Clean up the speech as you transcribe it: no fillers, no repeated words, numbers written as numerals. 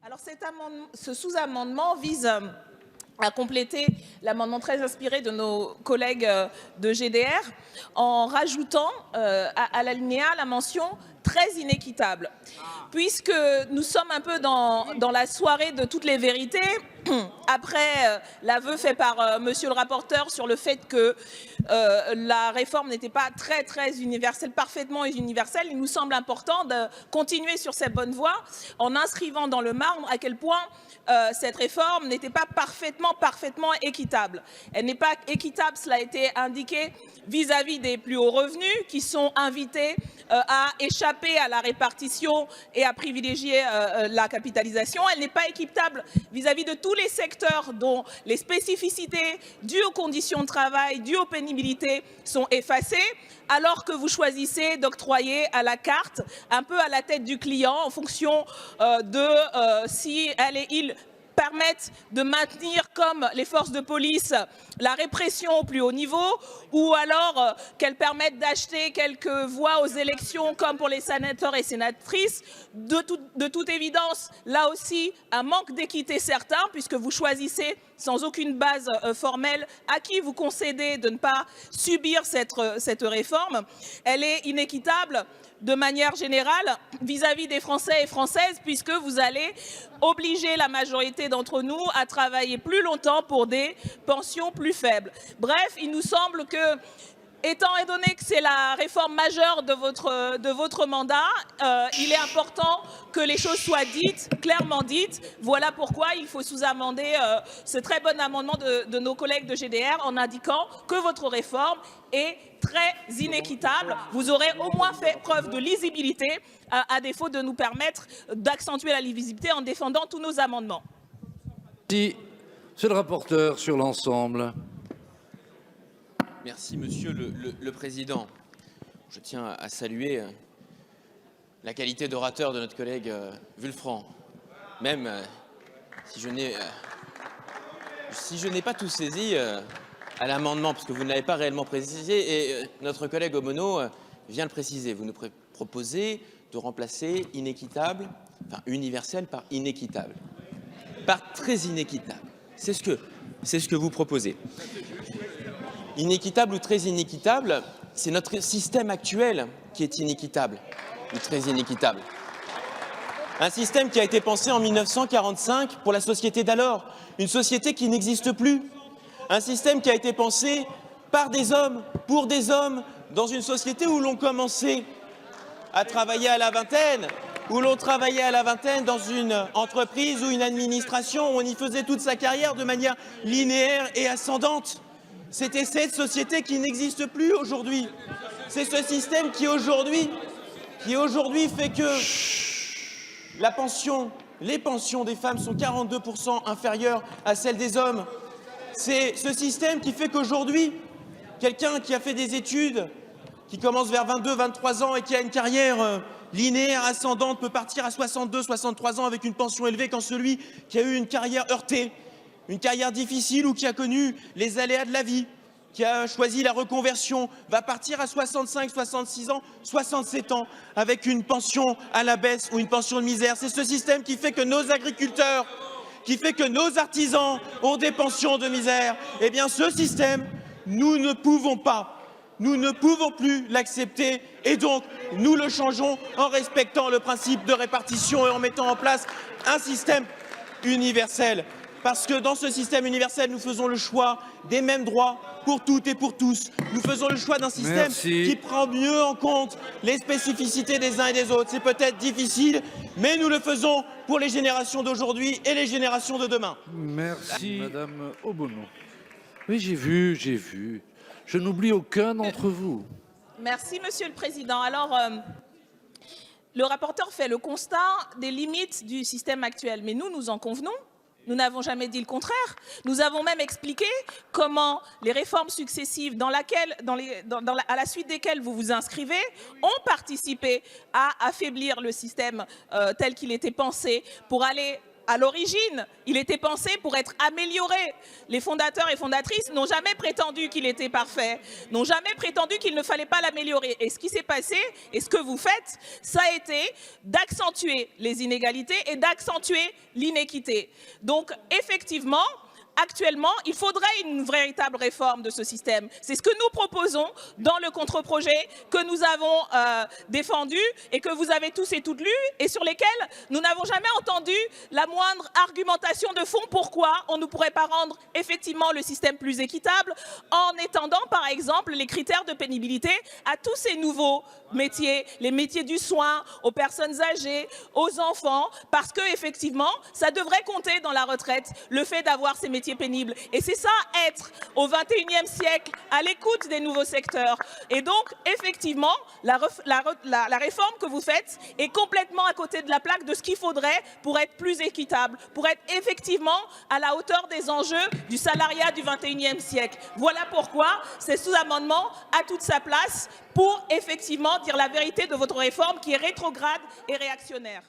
Alors ce sous-amendement vise à compléter l'amendement très inspiré de nos collègues de GDR en rajoutant à l'alinéa la mention très inéquitable. Puisque nous sommes un peu dans la soirée de toutes les vérités, après l'aveu fait par monsieur le rapporteur sur le fait que la réforme n'était pas très universelle, parfaitement universelle, il nous semble important de continuer sur cette bonne voie en inscrivant dans le marbre à quel point cette réforme n'était pas parfaitement équitable. Elle n'est pas équitable, cela a été indiqué vis-à-vis des plus hauts revenus qui sont invités à échapper à la répartition et à privilégier la capitalisation. Elle n'est pas équitable vis-à-vis de tous les secteurs dont les spécificités dues aux conditions de travail, dues aux pénibilités sont effacées, alors que vous choisissez d'octroyer à la carte, un peu à la tête du client, en fonction de si elle et il permettent de maintenir, comme les forces de police, la répression au plus haut niveau, ou alors qu'elles permettent d'acheter quelques voix aux élections, comme pour les sénateurs et sénatrices. De toute évidence, là aussi, un manque d'équité certain, puisque vous choisissez sans aucune base formelle à qui vous concédez de ne pas subir cette réforme. Elle est inéquitable de manière générale vis-à-vis des Français et Françaises, puisque vous allez obliger la majorité d'entre nous à travailler plus longtemps pour des pensions plus faibles. Bref, il nous semble que, étant donné que c'est la réforme majeure de votre mandat, il est important que les choses soient dites, clairement dites. Voilà pourquoi il faut sous-amender ce très bon amendement de nos collègues de GDR en indiquant que votre réforme est très inéquitable. Vous aurez au moins fait preuve de lisibilité, à défaut de nous permettre d'accentuer la lisibilité en défendant tous nos amendements. Merci. Monsieur le rapporteur, sur l'ensemble. Merci, Monsieur le Président. Je tiens à saluer la qualité d'orateur de notre collègue Wulfranc. Même si je n'ai pas tout saisi à l'amendement, parce que vous ne l'avez pas réellement précisé, et notre collègue Obono vient le préciser. Vous nous proposez de remplacer inéquitable, enfin universel par inéquitable, par très inéquitable. C'est ce que vous proposez. Inéquitable ou très inéquitable, c'est notre système actuel qui est inéquitable ou très inéquitable. Un système qui a été pensé en 1945 pour la société d'alors, une société qui n'existe plus. Un système qui a été pensé par des hommes, pour des hommes, dans une société où l'on commençait à travailler à la vingtaine, dans une entreprise ou une administration, où on y faisait toute sa carrière de manière linéaire et ascendante. C'était cette société qui n'existe plus aujourd'hui. C'est ce système qui aujourd'hui fait que les pensions des femmes sont 42% inférieures à celles des hommes. C'est ce système qui fait qu'aujourd'hui, quelqu'un qui a fait des études, qui commence vers 22, 23 ans et qui a une carrière linéaire, ascendante, peut partir à 62, 63 ans avec une pension élevée, quand celui qui a eu une carrière heurtée, une carrière difficile ou qui a connu les aléas de la vie, qui a choisi la reconversion, va partir à 65, 66 ans, 67 ans, avec une pension à la baisse ou une pension de misère. C'est ce système qui fait que nos agriculteurs, qui fait que nos artisans ont des pensions de misère. Eh bien, ce système, nous ne pouvons plus l'accepter, et donc nous le changeons en respectant le principe de répartition et en mettant en place un système universel. Parce que dans ce système universel, nous faisons le choix des mêmes droits pour toutes et pour tous. Nous faisons le choix d'un système qui prend mieux en compte les spécificités des uns et des autres. C'est peut-être difficile, mais nous le faisons pour les générations d'aujourd'hui et les générations de demain. Merci, Madame Obono. Oui, j'ai vu. Je n'oublie aucun d'entre vous. Merci, Monsieur le Président. Alors, le rapporteur fait le constat des limites du système actuel, mais nous en convenons. Nous n'avons jamais dit le contraire. Nous avons même expliqué comment les réformes successives à la suite desquelles vous vous inscrivez ont participé à affaiblir le système tel qu'il était pensé pour aller à l'origine, il était pensé pour être amélioré. Les fondateurs et fondatrices n'ont jamais prétendu qu'il était parfait, n'ont jamais prétendu qu'il ne fallait pas l'améliorer. Et ce qui s'est passé, et ce que vous faites, ça a été d'accentuer les inégalités et d'accentuer l'inéquité. Donc, effectivement, actuellement, il faudrait une véritable réforme de ce système. C'est ce que nous proposons dans le contre-projet que nous avons défendu et que vous avez tous et toutes lu et sur lesquels nous n'avons jamais entendu la moindre argumentation de fond. Pourquoi on ne pourrait pas rendre effectivement le système plus équitable en étendant par exemple les critères de pénibilité à tous ces nouveaux métiers, les métiers du soin, aux personnes âgées, aux enfants, parce que effectivement, ça devrait compter dans la retraite, le fait d'avoir ces métiers pénibles. Et c'est ça, être au 21e siècle, à l'écoute des nouveaux secteurs. Et donc, effectivement, la réforme que vous faites est complètement à côté de la plaque de ce qu'il faudrait pour être plus équitable, pour être effectivement à la hauteur des enjeux du salariat du 21e siècle. Voilà pourquoi ce sous-amendement a toute sa place pour effectivement dire la vérité de votre réforme qui est rétrograde et réactionnaire.